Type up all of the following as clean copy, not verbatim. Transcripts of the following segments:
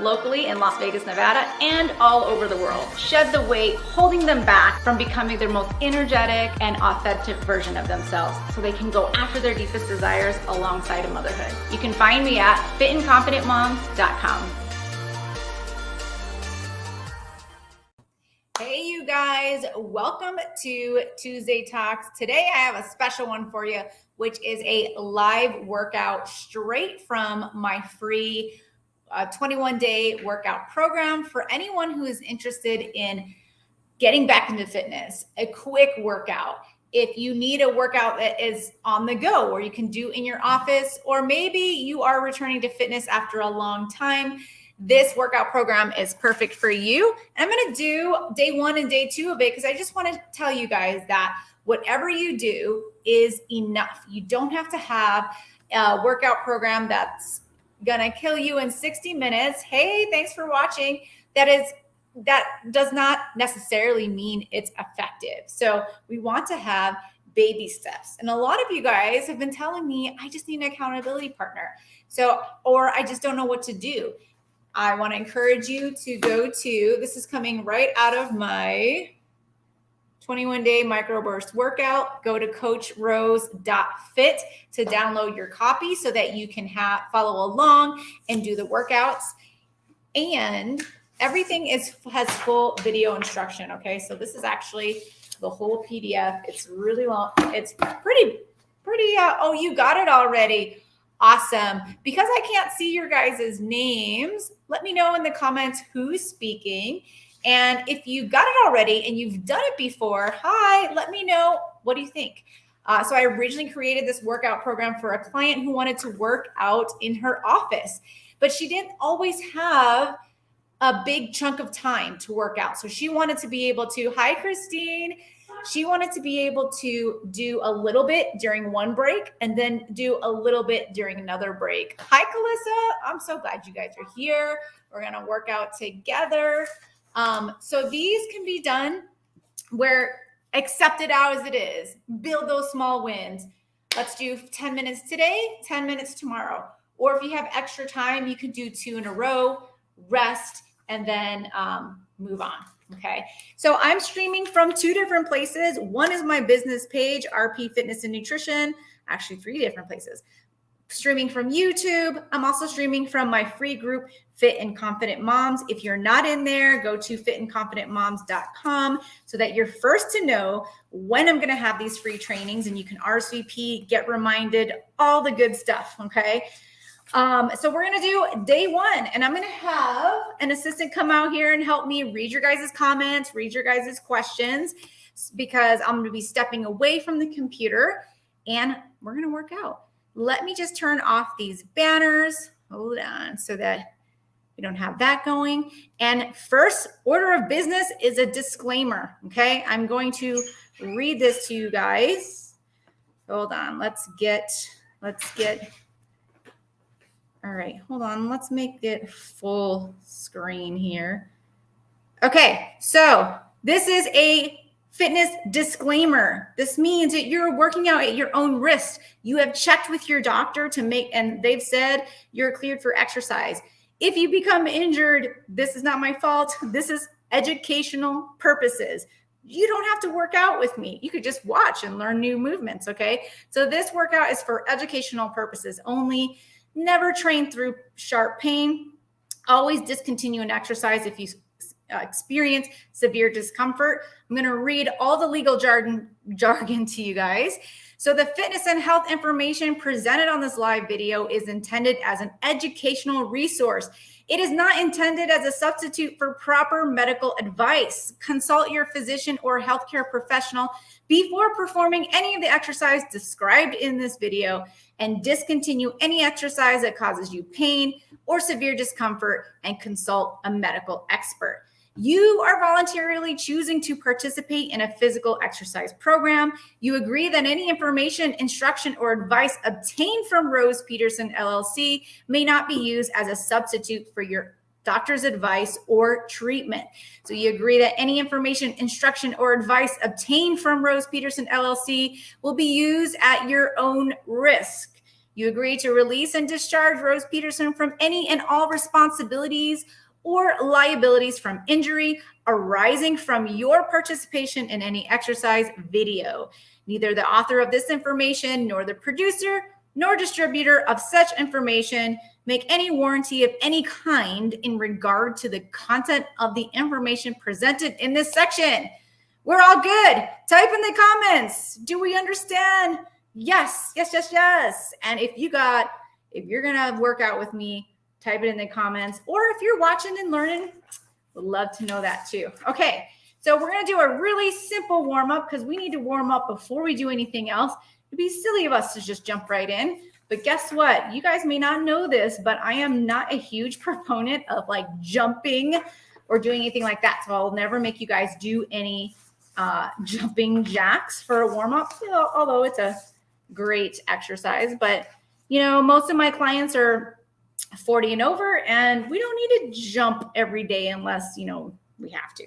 locally in Las Vegas, Nevada, and all over the world. Shed the weight holding them back from becoming their most energetic and authentic version of themselves so they can go after their deepest desires alongside of motherhood. You can find me at fitandconfidentmoms.com. Hey you guys, welcome to Tuesday Talks. Today I have a special one for you, which is a live workout straight from my free 21-day workout program for anyone who is interested in getting back into fitness. A quick workout. If you need a workout that is on the go or you can do in your office, or maybe you are returning to fitness after a long time, this workout program is perfect for you. And I'm going to do day 1 and day 2 of it because I just want to tell you guys that whatever you do is enough. You don't have to have a workout program that's gonna kill you in 60 minutes. Hey, thanks for watching. That does not necessarily mean it's effective. So we want to have baby steps. And a lot of you guys have been telling me, I just need an accountability partner. Or I just don't know what to do. I want to encourage you to go to, this is coming right out of my 21-day Microburst workout. Go to coachrose.fit to download your copy so that you can follow along and do the workouts. And everything has full video instruction. Okay, so this is actually the whole PDF. It's really long. It's pretty. Oh, you got it already. Awesome. Because I can't see your guys' names, let me know in the comments who's speaking. And if you got it already and you've done it before, hi, let me know. What do you think? So I originally created this workout program for a client who wanted to work out in her office, but she didn't always have a big chunk of time to work out. So she wanted to be able to, hi, Christine. She wanted to be able to do a little bit during one break and then do a little bit during another break. Hi, Calissa. I'm so glad you guys are here. We're going to work out together. So these can be done where accept it out as it is. Build those small wins. Let's do 10 minutes today, 10 minutes tomorrow. Or if you have extra time, you could do 2 in a row, rest, and then move on. Okay. So I'm streaming from 2 different places. One is my business page, RP Fitness and Nutrition, actually 3 different places. Streaming from YouTube. I'm also streaming from my free group, Fit and Confident Moms. If you're not in there, go to fitandconfidentmoms.com so that you're first to know when I'm going to have these free trainings and you can RSVP, get reminded, all the good stuff. Okay. So we're going to do day 1 and I'm going to have an assistant come out here and help me read your guys' comments, read your guys' questions, because I'm going to be stepping away from the computer and we're going to work out. Let me just turn off these banners. Hold on so that we don't have that going. And first order of business is a disclaimer. Okay. I'm going to read this to you guys. Hold on. Let's get, all right, hold on. Let's make it full screen here. Okay. So this is a fitness disclaimer. This means that you're working out at your own risk. You have checked with your doctor and they've said you're cleared for exercise. If you become injured, this is not my fault. This is educational purposes. You don't have to work out with me. You could just watch and learn new movements. Okay. So this workout is for educational purposes only. Never train through sharp pain. Always discontinue an exercise if you experience severe discomfort. I'm going to read all the legal jargon to you guys. So the fitness and health information presented on this live video is intended as an educational resource. It is not intended as a substitute for proper medical advice. Consult your physician or healthcare professional before performing any of the exercise described in this video, and discontinue any exercise that causes you pain or severe discomfort and consult a medical expert. You are voluntarily choosing to participate in a physical exercise program. You agree that any information, instruction, or advice obtained from Rose Peterson LLC may not be used as a substitute for your doctor's advice or treatment. So you agree that any information, instruction, or advice obtained from Rose Peterson LLC will be used at your own risk. You agree to release and discharge Rose Peterson from any and all responsibilities or liabilities from injury arising from your participation in any exercise video. Neither the author of this information nor the producer nor distributor of such information make any warranty of any kind in regard to the content of the information presented in this section. We're all good. Type in the comments. Do we understand? Yes, yes, yes, yes. And if you're gonna work out with me, type it in the comments. Or if you're watching and learning, would love to know that too. Okay, so we're gonna do a really simple warm-up because we need to warm up before we do anything else. It'd be silly of us to just jump right in. But guess what? You guys may not know this, but I am not a huge proponent of like jumping or doing anything like that. So I'll never make you guys do any jumping jacks for a warm-up, although it's a great exercise. But most of my clients are 40 and over, and we don't need to jump every day unless we have to.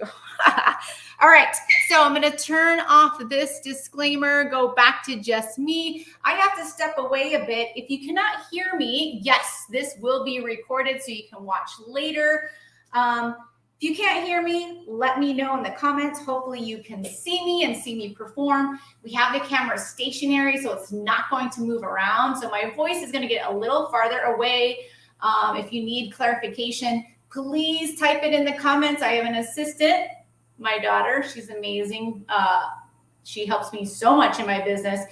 All right, so I'm going to turn off this disclaimer, go back to just me. I have to step away a bit. If you cannot hear me, yes, this will be recorded so you can watch later. If you can't hear me, let me know in the comments. Hopefully you can see me and see me perform. We have the camera stationary, so it's not going to move around. So my voice is going to get a little farther away. If you need clarification, please type it in the comments. I have an assistant, my daughter. She's amazing. She helps me so much in my business.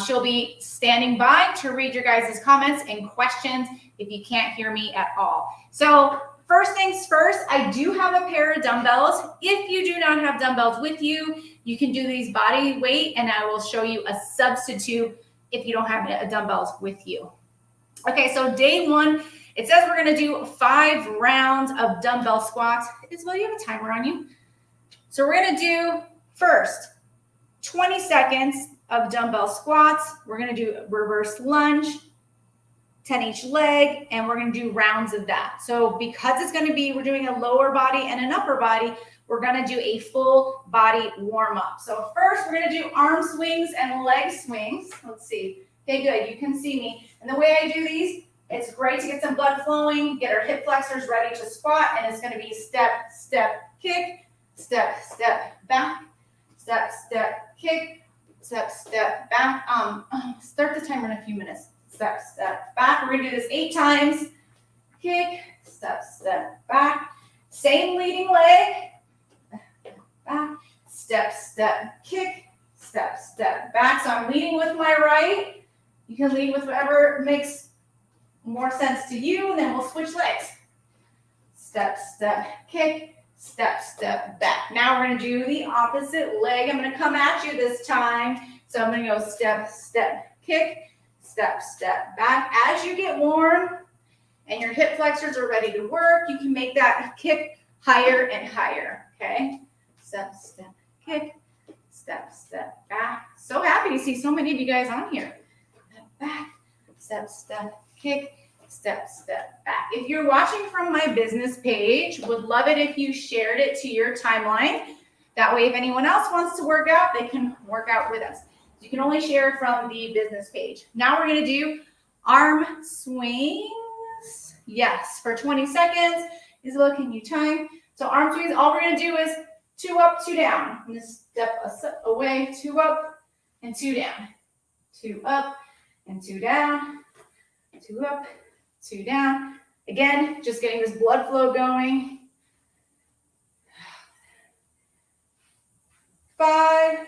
She'll be standing by to read your guys' comments and questions if you can't hear me at all. So first things first, I do have a pair of dumbbells. If you do not have dumbbells with you, you can do these body weight, and I will show you a substitute if you don't have dumbbells with you. Okay, so day one, it says we're going to do 5 rounds of dumbbell squats. Isabel, you have a timer on you? So we're going to do first 20 seconds of dumbbell squats. We're going to do reverse lunge, 10 each leg, and we're going to do rounds of that. So because it's going to be, we're doing a lower body and an upper body, we're going to do a full body warm up. So first we're going to do arm swings and leg swings. Let's see. Okay, good. You can see me. And the way I do these, it's great to get some blood flowing, get our hip flexors ready to squat, and it's going to be step, step, kick, step, step, back, step, step, kick, step, step, back. Start the timer in a few minutes. Step, step, back. We're going to do this 8 times. Kick, step, step, back. Same leading leg. Back, step, step, kick, step, step, back. So I'm leading with my right. You can lead with whatever makes more sense to you, and then we'll switch legs. Step, step, kick, step, step, back. Now we're going to do the opposite leg. I'm going to come at you this time. So I'm going to go step, step, kick, step, step, back. As you get warm and your hip flexors are ready to work, you can make that kick higher and higher, okay? Step, step, kick, step, step, back. So happy to see so many of you guys on here. Back, step, step, kick, step, step, back. If you're watching from my business page, would love it if you shared it to your timeline. That way, if anyone else wants to work out, they can work out with us. You can only share from the business page. Now we're going to do arm swings. Yes, for 20 seconds. Isabel, can you time? So arm swings, all we're going to do is 2 up, 2 down. I'm going to step away, 2 up and 2 down. 2 up and 2 down. 2 up, 2 down. Again, just getting this blood flow going. 5,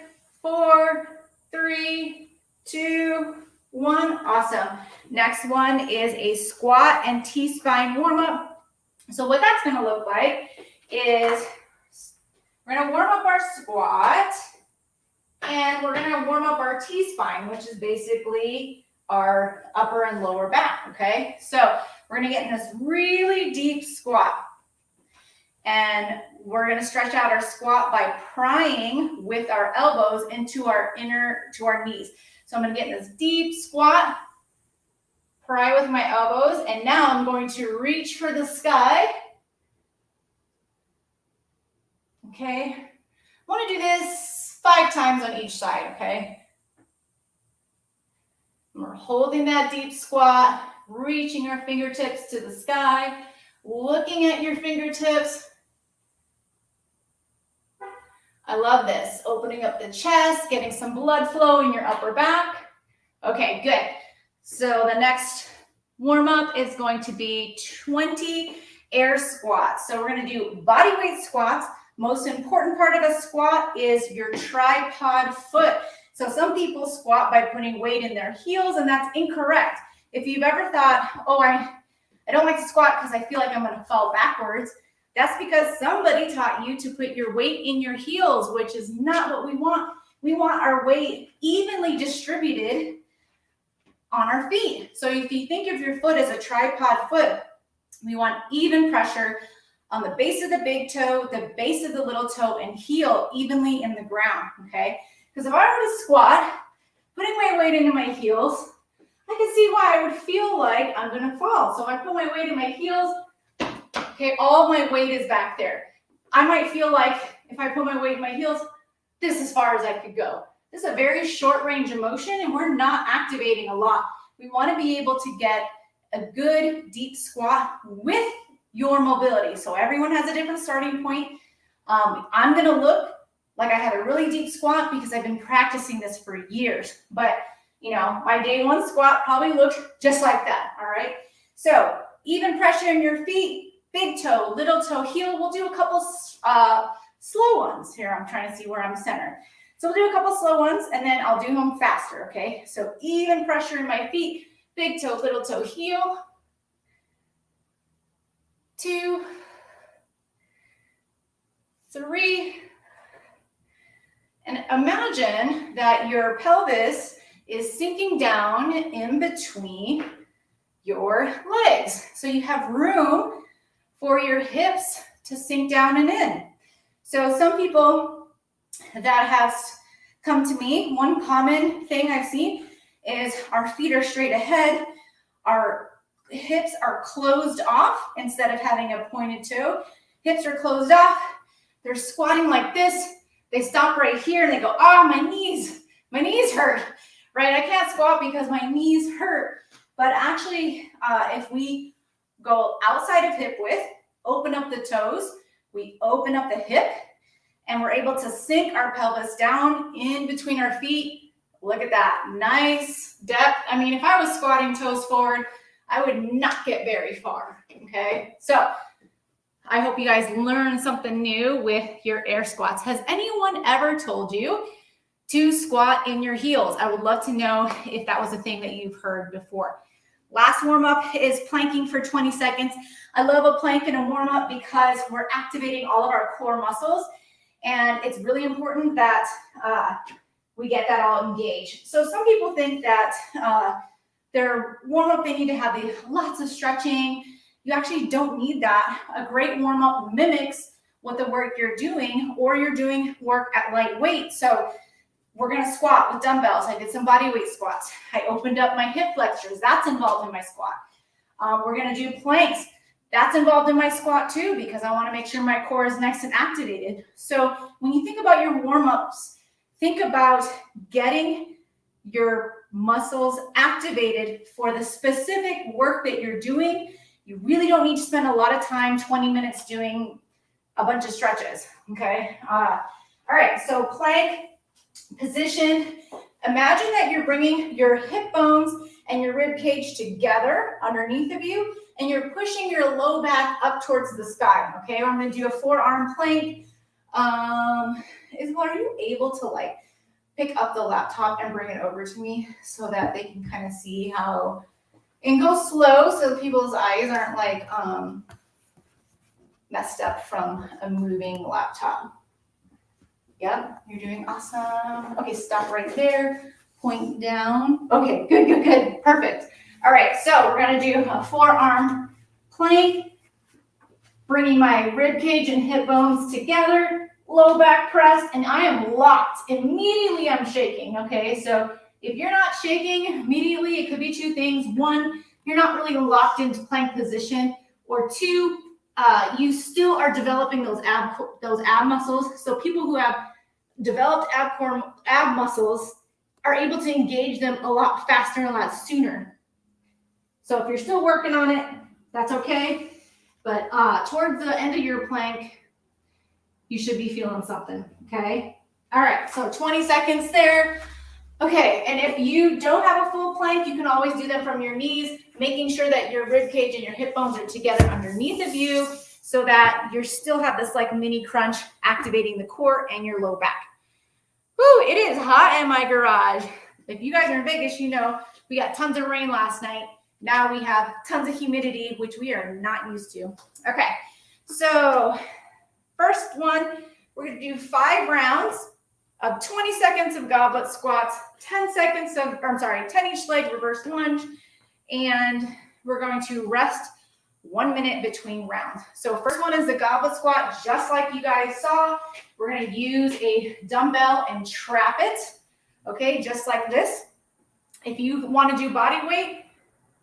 4, 3, 2, 1. Awesome. Next one is a squat and T-spine warm-up. So what that's going to look like is we're going to warm up our squat, and we're going to warm up our T-spine, which is basically our upper and lower back, okay? So we're going to get in this really deep squat, and we're going to stretch out our squat by prying with our elbows into our knees. So I'm going to get in this deep squat, pry with my elbows, and now I'm going to reach for the sky. Okay, I want to do this 5 times on each side, okay? We're holding that deep squat, reaching our fingertips to the sky, looking at your fingertips. I love this. Opening up the chest, getting some blood flow in your upper back. Okay, good. So the next warm-up is going to be 20 air squats. So we're going to do body weight squats. Most important part of a squat is your tripod foot. So some people squat by putting weight in their heels, and that's incorrect. If you've ever thought, oh, I don't like to squat because I feel like I'm going to fall backwards, that's because somebody taught you to put your weight in your heels, which is not what we want. We want our weight evenly distributed on our feet. So if you think of your foot as a tripod foot, we want even pressure on the base of the big toe, the base of the little toe, and heel evenly in the ground, okay? Because if I were to squat, putting my weight into my heels, I can see why I would feel like I'm gonna fall. So if I put my weight in my heels, okay, all my weight is back there. I might feel like if I put my weight in my heels, this is as far as I could go. This is a very short range of motion, and we're not activating a lot. We want to be able to get a good deep squat with your mobility. So everyone has a different starting point. I'm going to look like I have a really deep squat because I've been practicing this for years. But, you know, my day one squat probably looks just like that, all right? So even pressure in your feet, big toe, little toe, heel. We'll do a couple slow ones here. I'm trying to see where I'm centered. So we'll do a couple slow ones, and then I'll do them faster, okay? So even pressure in my feet, big toe, little toe, heel. 2, 3. And imagine that your pelvis is sinking down in between your legs. So you have room for your hips to sink down and in. So some people that have come to me, one common thing I've seen is our feet are straight ahead, our hips are closed off instead of having a pointed toe. Hips are closed off, they're squatting like this, they stop right here and they go, oh, my knees hurt, right? I can't squat because my knees hurt. But actually, if we go outside of hip width, open up the toes, we open up the hip, and we're able to sink our pelvis down in between our feet. Look at that, nice depth. I mean, if I was squatting toes forward, I would not get very far, okay? So I hope you guys learned something new with your air squats. Has anyone ever told you to squat in your heels? I would love to know if that was a thing that you've heard before. Last warm-up is planking for 20 seconds. I love a plank and a warm-up because we're activating all of our core muscles, and it's really important that we get that all engaged. So some people think that their warm-up, they need to have lots of stretching. You actually don't need that. A great warm-up mimics what the work you're doing, or you're doing work at light weight. So we're going to squat with dumbbells. I did some body weight squats. I opened up my hip flexors. That's involved in my squat. We're going to do planks. That's involved in my squat too, because I want to make sure my core is nice and activated. So when you think about your warm-ups, think about getting your muscles activated for the specific work that you're doing. You really don't need to spend a lot of time, 20 minutes doing a bunch of stretches, okay? All right, so plank position. Imagine that you're bringing your hip bones and your rib cage together underneath of you, and you're pushing your low back up towards the sky, okay? I'm gonna do a forearm plank. Are you able to like pick up the laptop and bring it over to me so that they can kind of see how, and go slow so people's eyes aren't like messed up from a moving laptop. Yep, you're doing awesome. Okay, stop right there, point down. Okay, good, perfect. All right, so we're gonna do a forearm plank, bringing my rib cage and hip bones together, low back press, and I am locked. Immediately I'm shaking, okay? So if you're not shaking immediately, it could be two things. One, you're not really locked into plank position, or two, you still are developing those ab muscles. So people who have developed ab muscles are able to engage them a lot faster and a lot sooner. So if you're still working on it, that's okay. But towards the end of your plank, you should be feeling something, okay? All right, so 20 seconds there. Okay, and if you don't have a full plank, you can always do them from your knees, making sure that your rib cage and your hip bones are together underneath of you so that you still have this like mini crunch activating the core and your low back. Woo, it is hot in my garage. If you guys are in Vegas, you know we got tons of rain last night. Now we have tons of humidity, which we are not used to. Okay, so first one, we're going to do 5 rounds of 20 seconds of goblet squats, 10 seconds of, 10 each leg reverse lunge, and we're going to rest 1 minute between rounds. So first one is the goblet squat, just like you guys saw. We're going to use a dumbbell and trap it, okay, just like this. If you want to do body weight,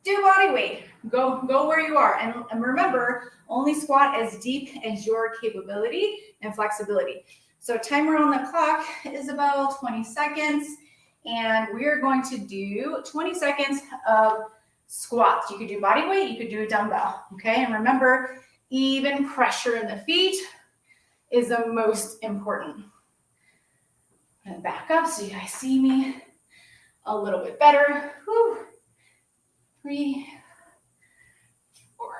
do body weight. Go where you are. And remember, only squat as deep as your capability and flexibility. So timer on the clock is about 20 seconds. And we're going to do 20 seconds of squats. You could do body weight, you could do a dumbbell. Okay. And remember, even pressure in the feet is the most important. I'm going to back up so you guys see me a little bit better. Whew. 3, 4,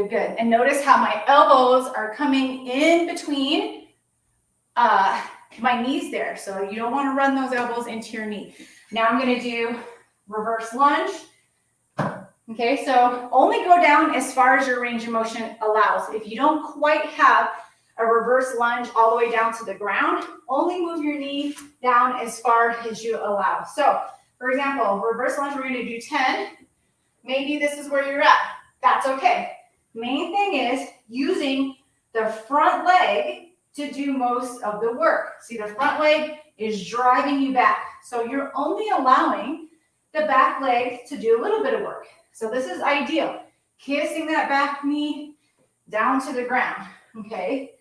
good. And notice how my elbows are coming in between my knees there. So you don't want to run those elbows into your knee. Now I'm going to do reverse lunge. Okay, so only go down as far as your range of motion allows. If you don't quite have a reverse lunge all the way down to the ground, only move your knee down as far as you allow. So for example, reverse lunge, we're going to do 10. Maybe this is where you're at. That's okay. Main thing is using the front leg to do most of the work. See, the front leg is driving you back. So you're only allowing the back leg to do a little bit of work. So this is ideal. Kissing that back knee down to the ground, okay?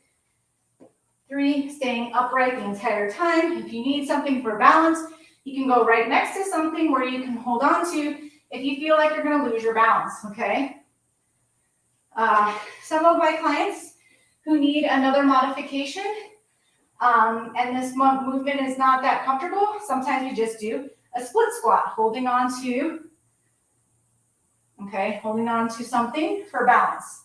3, staying upright the entire time. If you need something for balance, you can go right next to something where you can hold on to if you feel like you're going to lose your balance, okay? Some of my clients who need another modification, and this movement is not that comfortable, sometimes we just do a split squat, holding on to something for balance.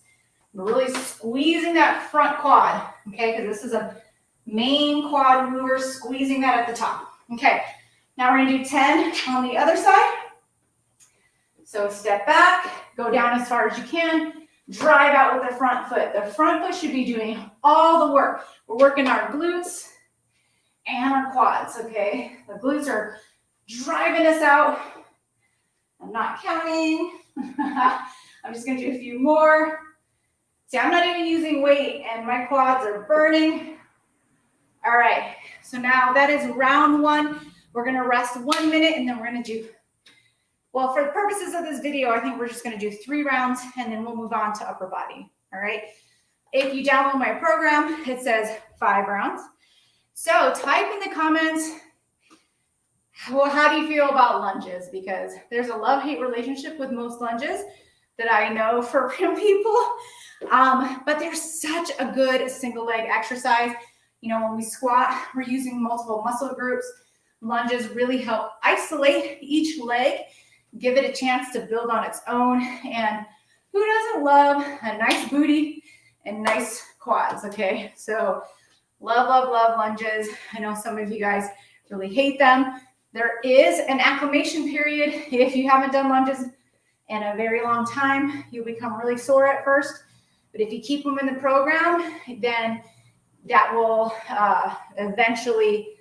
We're really squeezing that front quad, okay, because this is a main quad mover, squeezing that at the top. Okay, now we're going to do 10 on the other side. So step back, go down as far as you can, drive out with the front foot. The front foot should be doing all the work. We're working our glutes and our quads, okay? The glutes are driving us out. I'm not counting. I'm just going to do a few more. See, I'm not even using weight and my quads are burning. All right, so now that is round 1. We're going to rest 1 minute and then we're going to do, well, for the purposes of this video, I think we're just going to do 3 rounds and then we'll move on to upper body. All right. If you download my program, it says 5 rounds. So type in the comments, well, how do you feel about lunges? Because there's a love-hate relationship with most lunges that I know for people. But there's such a good single leg exercise. You know, when we squat, we're using multiple muscle groups. Lunges really help isolate each leg, give it a chance to build on its own. And who doesn't love a nice booty and nice quads, okay? So love lunges. I know some of you guys really hate them. There is an acclimation period. If you haven't done lunges in a very long time, you'll become really sore at first. But if you keep them in the program, then that will eventually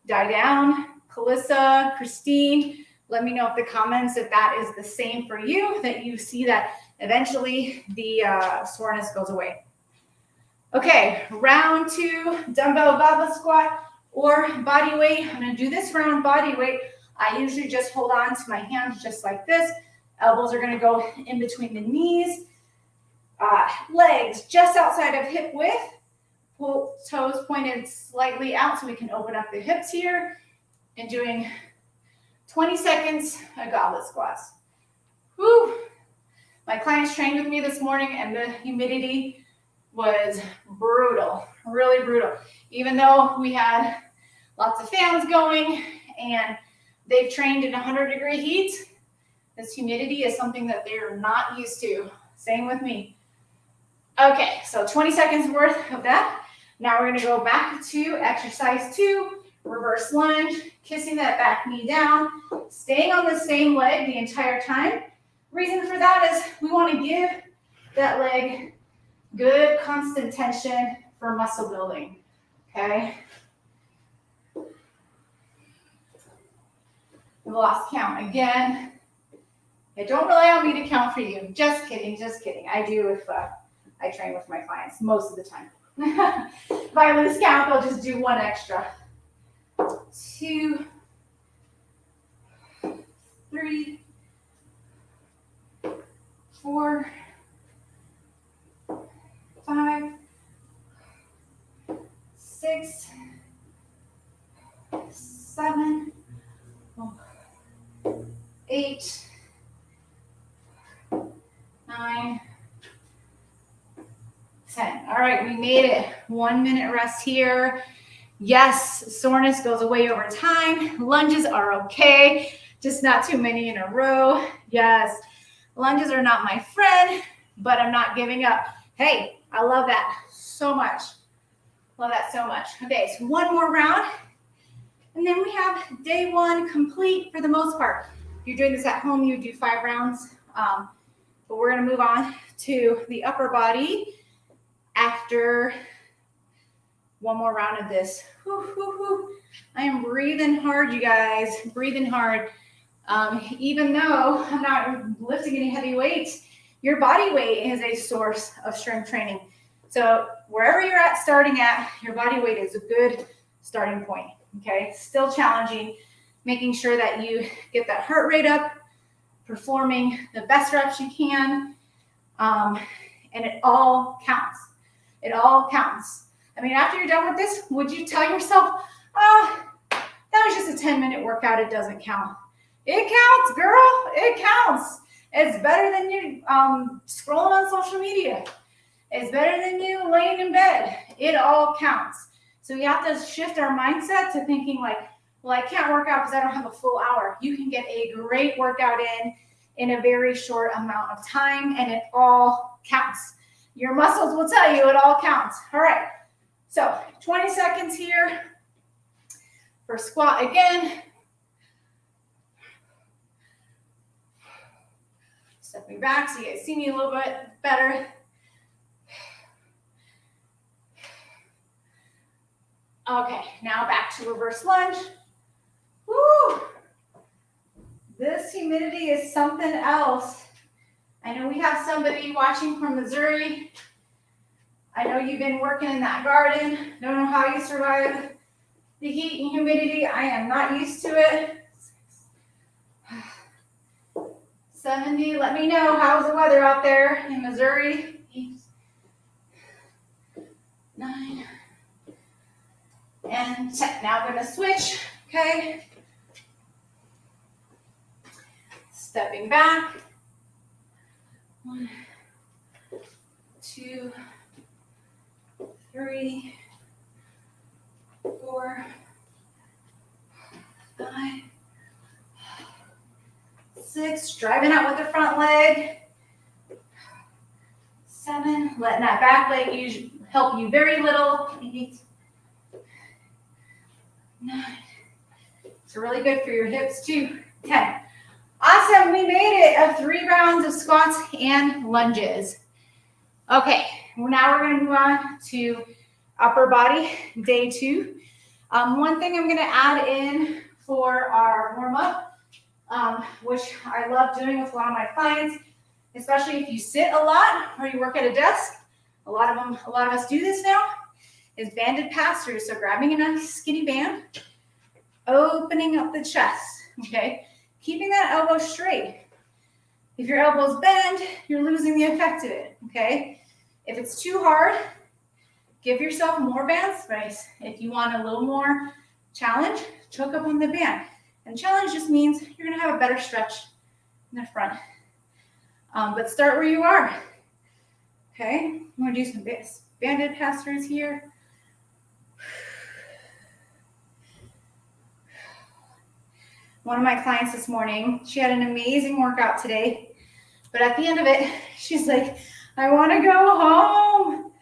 die down. Calissa, Christine, let me know if the comments, if that is the same for you, that you see that eventually the soreness goes away. Okay, round 2, dumbbell goblet squat or body weight. I'm going to do this round body weight. I usually just hold on to my hands just like this. Elbows are going to go in between the knees. Legs just outside of hip width. Toes pointed slightly out so we can open up the hips here. And doing 20 seconds of goblet squats. Woo! My clients trained with me this morning and the humidity was brutal, really brutal. Even though we had lots of fans going and they've trained in 100-degree heat, this humidity is something that they're not used to. Same with me. Okay, so 20 seconds worth of that. Now we're gonna go back to exercise 2, reverse lunge, kissing that back knee down, staying on the same leg the entire time. Reason for that is we wanna give that leg good constant tension for muscle building, okay? We lost count again. Yeah, don't rely on me to count for you. Just kidding, just kidding. I do if I train with my clients most of the time. If I lose count, I'll just do one extra. 2, 3, 4, 5, 6, 7, 8, 9, 10. All right, we made it. 1 minute rest here. Yes, soreness goes away over time. Lunges are okay, just not too many in a row. Yes, lunges are not my friend, but I'm not giving up. Hey, I love that so much. Love that so much. Okay, so one more round. And then we have day 1 complete for the most part. If you're doing this at home, you do 5 rounds. But we're going to move on to the upper body after one more round of this. Whew, whew, whew. I am breathing hard, you guys, breathing hard. Even though I'm not lifting any heavy weights, your body weight is a source of strength training. So wherever you're at, starting at, your body weight is a good starting point, okay? Still challenging, making sure that you get that heart rate up, performing the best reps you can, and it all counts. It all counts. I mean, after you're done with this, would you tell yourself, oh, that was just a 10-minute workout, it doesn't count? It counts, girl, it counts. It's better than you scrolling on social media. It's better than you laying in bed. It all counts. So we have to shift our mindset to thinking like, well, I can't work out because I don't have a full hour. You can get a great workout in a very short amount of time, and it all counts. Your muscles will tell you it all counts. All right, so 20 seconds here for squat again. Stepping back so you guys see me a little bit better. Okay, now back to reverse lunge. Woo! This humidity is something else. I know we have somebody watching from Missouri. I know you've been working in that garden. Don't know how you survive the heat and humidity. I am not used to it. 70, let me know how's the weather out there in Missouri. 8, 9, and 10. Now I'm going to switch, okay? Stepping back. 1, 2, 3, 4, 5, 6. Driving out with the front leg. 7. Letting that back leg help you very little. 8, 9. It's really good for your hips too. 10. Awesome, we made it of 3 rounds of squats and lunges. Okay, now we're gonna move on to upper body, day 2. One thing I'm gonna add in for our warm up, which I love doing with a lot of my clients, especially if you sit a lot or you work at a desk, a lot of us do this now, is banded pass-through. So grabbing a nice skinny band, opening up the chest, okay? Keeping that elbow straight. If your elbow's bent, you're losing the effect of it, okay? If it's too hard, give yourself more band space. If you want a little more challenge, choke up on the band. And challenge just means you're gonna have a better stretch in the front. But start where you are. Okay, I'm gonna do some banded pass-throughs here. One of my clients this morning, she had an amazing workout today, but at the end of it, she's like, I wanna go home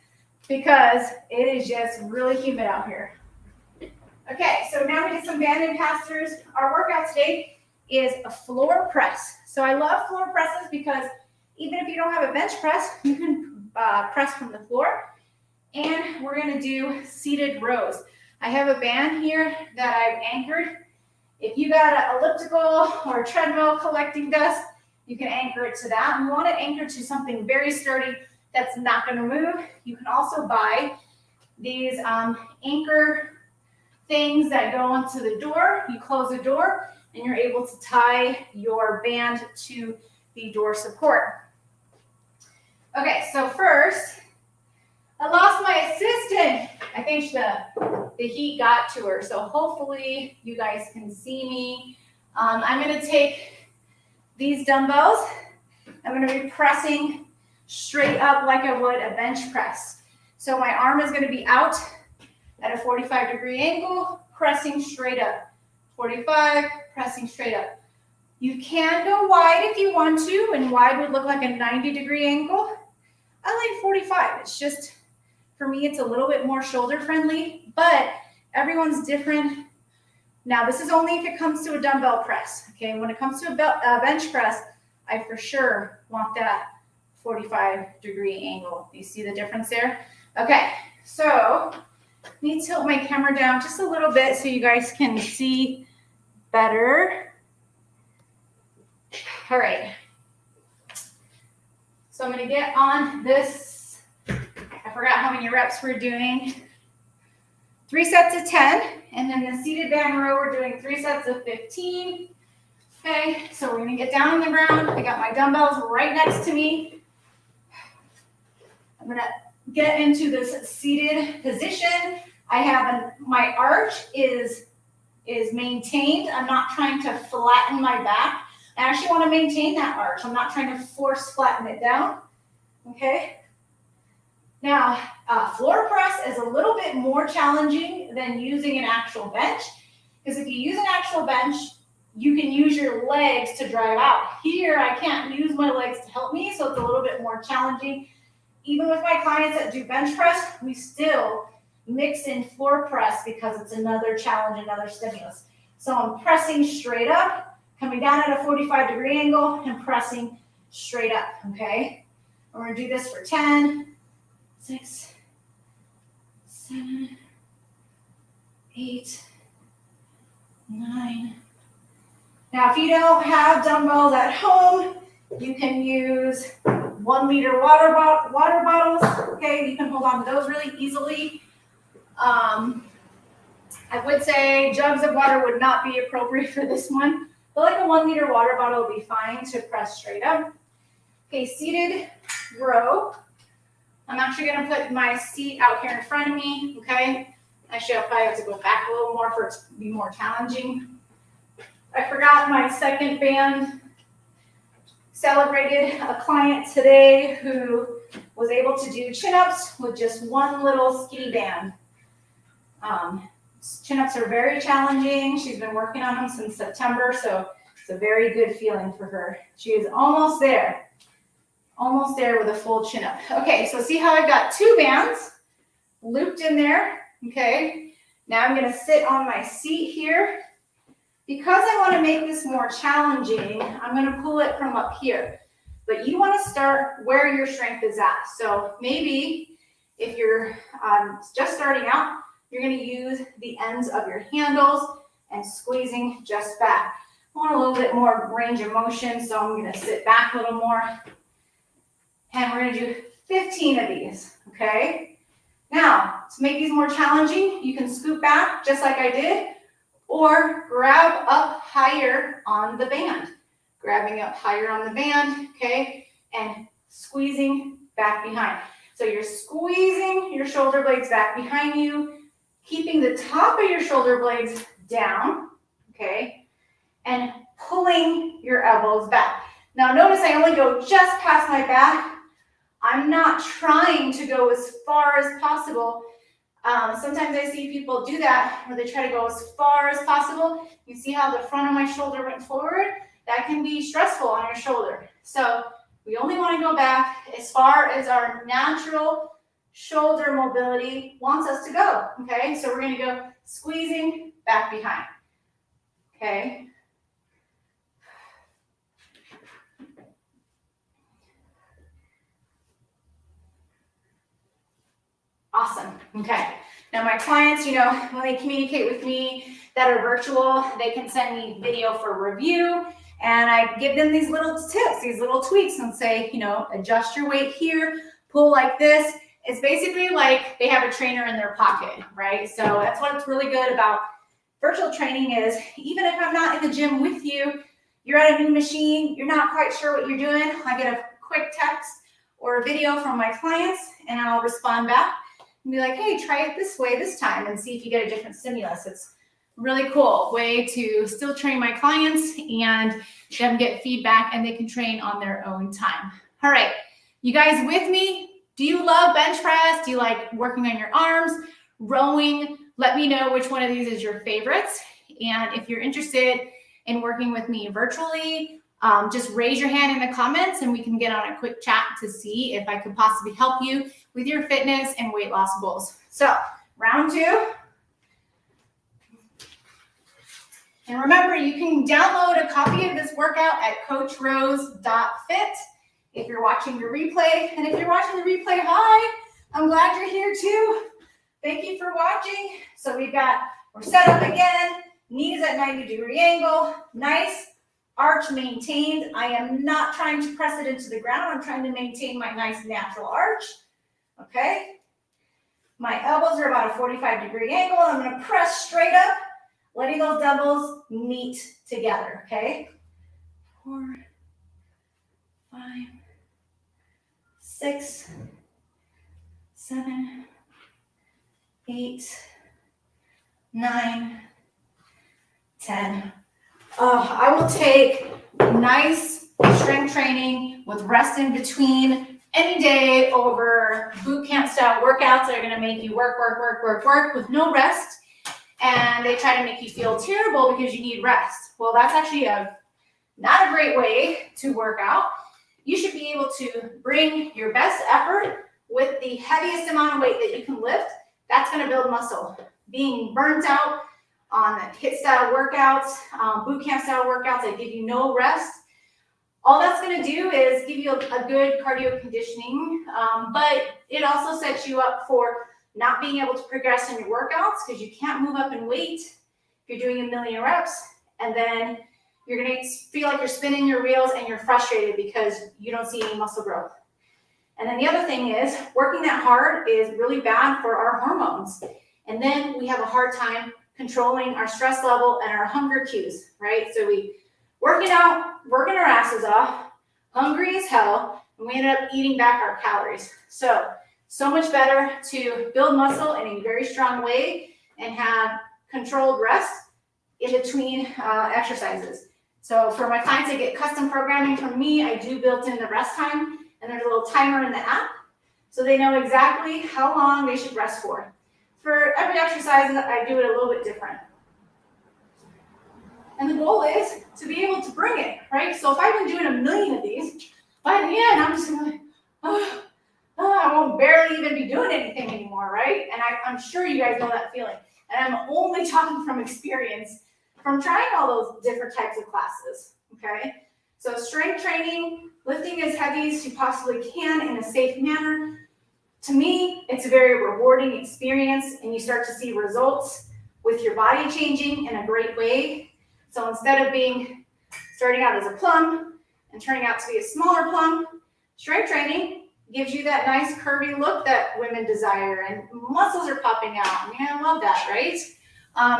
because it is just really humid out here. Okay, so now we did some banded pass-throughs. Our workout today is a floor press. So I love floor presses because even if you don't have a bench press, you can press from the floor. And we're gonna do seated rows. I have a band here that I've anchored. If you got an elliptical or a treadmill collecting dust, you can anchor it to that. You want it anchored to something very sturdy that's not gonna move. You can also buy these anchor things that go onto the door. You close the door and you're able to tie your band to the door support. Okay, so first, I lost my assistant. I think the heat got to her, so hopefully you guys can see me. I'm gonna take these dumbbells. I'm gonna be pressing straight up like I would a bench press. So my arm is gonna be out at a 45-degree angle, pressing straight up. 45, pressing straight up. You can go wide if you want to, and wide would look like a 90-degree angle. I like 45. It's just, for me, it's a little bit more shoulder friendly, but everyone's different. Now, this is only if it comes to a dumbbell press, okay? When it comes to a bench press, I for sure want that 45-degree angle. You see the difference there? Okay, so let me tilt my camera down just a little bit so you guys can see better. All right. So I'm going to get on this. I forgot how many reps we're doing. 3 sets of 10. And then the seated band row, we're doing 3 sets of 15. Okay, so we're going to get down on the ground. I got my dumbbells right next to me. I'm going to get into this seated position. I have my arch is maintained. I'm not trying to flatten my back. I actually want to maintain that arch. I'm not trying to force flatten it down. Okay. Now, floor press is a little bit more challenging than using an actual bench, because if you use an actual bench, you can use your legs to drive out. Here, I can't use my legs to help me, so it's a little bit more challenging. Even with my clients that do bench press, we still mix in floor press because it's another challenge, another stimulus. So I'm pressing straight up, coming down at a 45-degree angle and pressing straight up, okay? We're gonna do this for 10, 6, 7, 8, 9. Now, if you don't have dumbbells at home, you can use 1 liter water bottles, okay? You can hold on to those really easily. I would say jugs of water would not be appropriate for this one, but like a 1 liter water bottle would be fine to press straight up. Okay, seated row. I'm actually gonna put my seat out here in front of me, okay? Actually, I'll probably have to go back a little more for it to be more challenging. I forgot my second band. Celebrated a client today who was able to do chin-ups with just one little skinny band. Chin-ups are very challenging. She's been working on them since September, so it's a very good feeling for her. She is almost there with a full chin-up. Okay, so see how I've got 2 bands looped in there, okay? Now I'm gonna sit on my seat here. Because I want to make this more challenging, I'm going to pull it from up here. But you want to start where your strength is at. So maybe if you're just starting out, you're going to use the ends of your handles and squeezing just back. I want a little bit more range of motion, so I'm going to sit back a little more. And we're going to do 15 of these, okay? Now, to make these more challenging, you can scoot back just like I did, or grab up higher on the band. Grabbing up higher on the band, okay, and squeezing back behind. So you're squeezing your shoulder blades back behind you, keeping the top of your shoulder blades down, okay, and pulling your elbows back. Now notice I only go just past my back. I'm not trying to go as far as possible. Sometimes I see people do that where they try to go as far as possible. You see how the front of my shoulder went forward? That can be stressful on your shoulder. So we only want to go back as far as our natural shoulder mobility wants us to go, okay? So we're going to go squeezing back behind, okay? Awesome, okay. Now my clients, you know, when they communicate with me that are virtual, they can send me video for review, and I give them these little tips, these little tweaks, and say, you know, adjust your weight here, pull like this. It's basically like they have a trainer in their pocket, right? So that's what's really good about virtual training is even if I'm not in the gym with you, you're at a new machine, you're not quite sure what you're doing, I get a quick text or a video from my clients and I'll respond back and be like, hey, try it this way this time and see if you get a different stimulus. It's a really cool way to still train my clients and them get feedback and they can train on their own time. All right, you guys with me? Do you love bench press? Do you like working on your arms, rowing? Let me know which one of these is your favorites. And if you're interested in working with me virtually, just raise your hand in the comments and we can get on a quick chat to see if I could possibly help you with your fitness and weight loss goals. So round 2. And remember, you can download a copy of this workout at coachrose.fit. If you're watching the replay, and if you're watching the replay, hi, I'm glad you're here too. Thank you for watching. So we're set up again, knees at 90-degree angle, nice arch maintained. I am not trying to press it into the ground. I'm trying to maintain my nice natural arch, okay? My elbows are about a 45-degree angle. I'm gonna press straight up, letting those dumbbells meet together, okay? 4, 5, 6, 7, 8, 9, 10. I will take nice strength training with rest in between any day over boot camp style workouts that are going to make you work with no rest. And they try to make you feel terrible because you need rest. Well, that's actually not a great way to work out. You should be able to bring your best effort with the heaviest amount of weight that you can lift. That's going to build muscle. Being burnt out on HIIT style workouts, boot camp style workouts that give you no rest, all that's going to do is give you a good cardio conditioning, but it also sets you up for not being able to progress in your workouts because you can't move up in weight if you're doing 1,000,000 reps, and then you're going to feel like you're spinning your reels and you're frustrated because you don't see any muscle growth. And then the other thing is working that hard is really bad for our hormones. And then we have a hard time controlling our stress level and our hunger cues, right? So we working out, working our asses off, hungry as hell, and we ended up eating back our calories. So much better to build muscle in a very strong way and have controlled rest in between exercises. So for my clients that get custom programming from me, I do built in the rest time, and there's a little timer in the app, so they know exactly how long they should rest for. For every exercise, I do it a little bit different. And the goal is to be able to bring it, right? So if I've been doing 1,000,000 of these, by the end, I'm just gonna be like, I won't barely even be doing anything anymore, right? And I'm sure you guys know that feeling. And I'm only talking from experience from trying all those different types of classes, okay? So strength training, lifting as heavy as you possibly can in a safe manner. To me, it's a very rewarding experience, and you start to see results with your body changing in a great way. So instead of starting out as a plum and turning out to be a smaller plum, strength training gives you that nice curvy look that women desire, and muscles are popping out. I mean, I love that, right?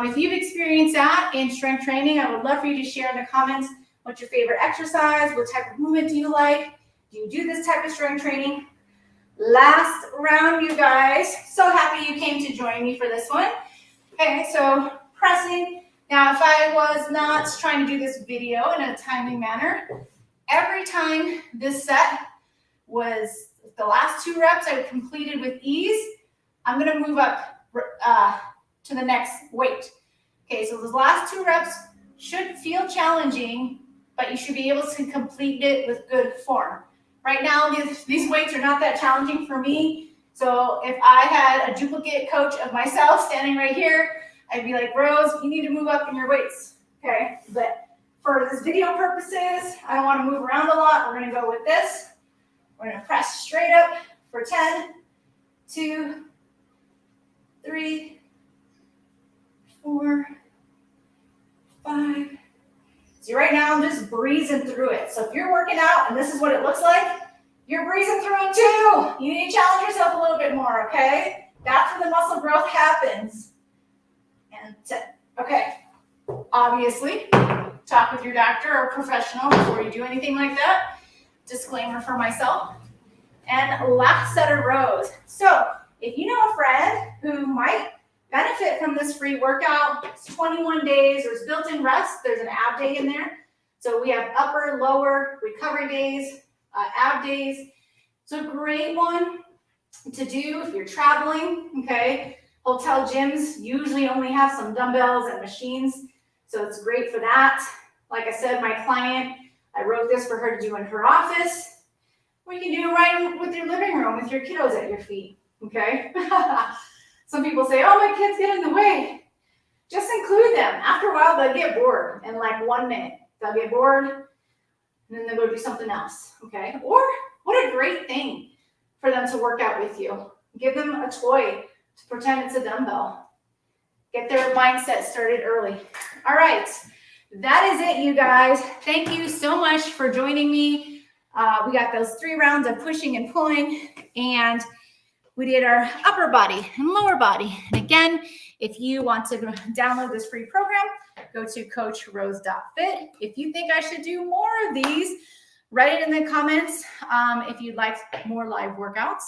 If you've experienced that in strength training, I would love for you to share in the comments what's your favorite exercise, what type of movement do you like, do you do this type of strength training? Last round, you guys. So happy you came to join me for this one. Okay, so pressing Now, if I was not trying to do this video in a timely manner, every time this set was the last 2 reps I completed with ease, I'm going to move up to the next weight. Okay, so those last 2 reps should feel challenging, but you should be able to complete it with good form. Right now, these weights are not that challenging for me. So if I had a duplicate coach of myself standing right here, I'd be like, Rose, you need to move up in your weights. Okay, but for this video purposes, I don't want to move around a lot. We're going to go with this. We're going to press straight up for 10, 2, 3, 4, 5. See, right now I'm just breezing through it. So if you're working out and this is what it looks like, you're breezing through it too. You need to challenge yourself a little bit more, okay? That's where the muscle growth happens. And 10. Okay. Obviously, talk with your doctor or professional before you do anything like that. Disclaimer for myself. And last set of rows. So if you know a friend who might benefit from this free workout, it's 21 days, there's built-in rest, there's an ab day in there. So we have upper, lower, recovery days, ab days. So a great one to do if you're traveling, okay? Hotel gyms usually only have some dumbbells and machines, so it's great for that. Like I said, my client, I wrote this for her to do in her office. Or you can do it right with your living room with your kiddos at your feet, okay? Some people say, oh, my kids get in the way. Just include them. After a while, they'll get bored in like 1 minute. They'll get bored, and then they'll go do something else, okay? Or what a great thing for them to work out with you. Give them a toy to pretend it's a dumbbell. Get their mindset started early. All right, that is it, you guys. Thank you so much for joining me. We got those 3 rounds of pushing and pulling, and we did our upper body and lower body. And again, if you want to download this free program, go to coachrose.fit. If you think I should do more of these, write it in the comments if you'd like more live workouts.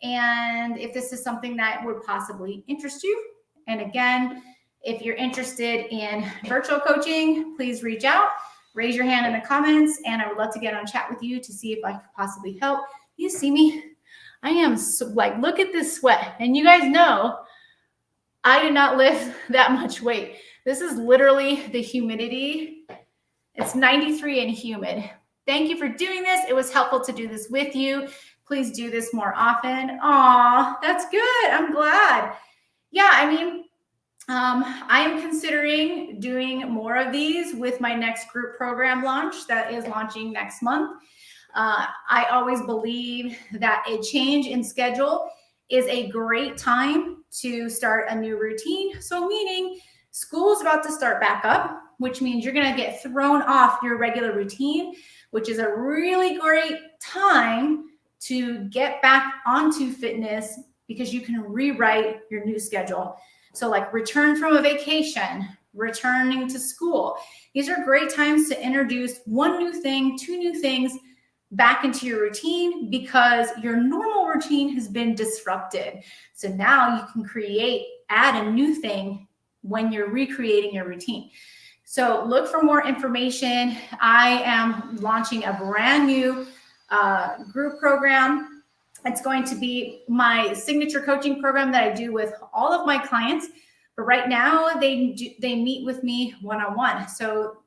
And if this is something that would possibly interest you. And again, if you're interested in virtual coaching, please reach out, raise your hand in the comments, and I would love to get on chat with you to see if I could possibly help. You see me? I am like, look at this sweat. And you guys know I did not lift that much weight. This is literally the humidity. It's 93 and humid. Thank you for doing this. It was helpful to do this with you. Please do this more often. Aw, that's good. I'm glad. Yeah, I mean, I am considering doing more of these with my next group program launch that is launching next month. I always believe that a change in schedule is a great time to start a new routine. So meaning school is about to start back up, which means you're going to get thrown off your regular routine, which is a really great time to get back onto fitness because you can rewrite your new schedule. So like return from a vacation, returning to school. These are great times to introduce 1 new thing, 2 new things back into your routine because your normal routine has been disrupted. So now you can add a new thing when you're recreating your routine. So look for more information. I am launching a brand new group program. It's going to be my signature coaching program that I do with all of my clients. But right now they meet with me one-on-one. So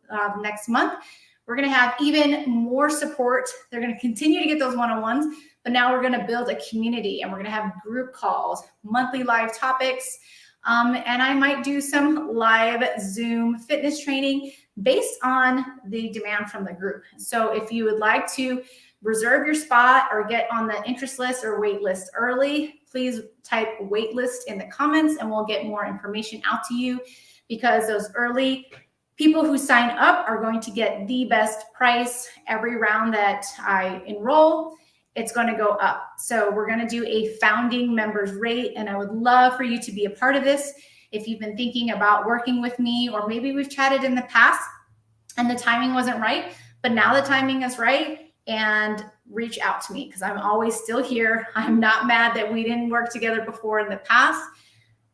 next month, we're going to have even more support. They're going to continue to get those one-on-ones, but now we're going to build a community and we're going to have group calls, monthly live topics. And I might do some live Zoom fitness training based on the demand from the group. So if you would like to reserve your spot or get on the interest list or wait list early, please type wait list in the comments and we'll get more information out to you because those early people who sign up are going to get the best price every round that I enroll. It's going to go up. So we're going to do a founding members rate, and I would love for you to be a part of this. If you've been thinking about working with me, or maybe we've chatted in the past and the timing wasn't right, but now the timing is right, and reach out to me because I'm always still here. I'm not mad that we didn't work together before in the past.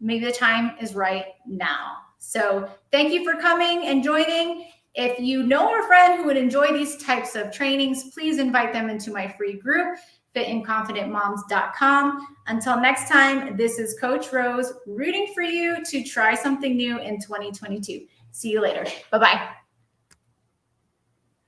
Maybe the time is right now. So thank you for coming and joining. If you know a friend who would enjoy these types of trainings, please invite them into my free group, fitandconfidentmoms.com. Until next time, this is Coach Rose rooting for you to try something new in 2022. See you later. Bye-bye.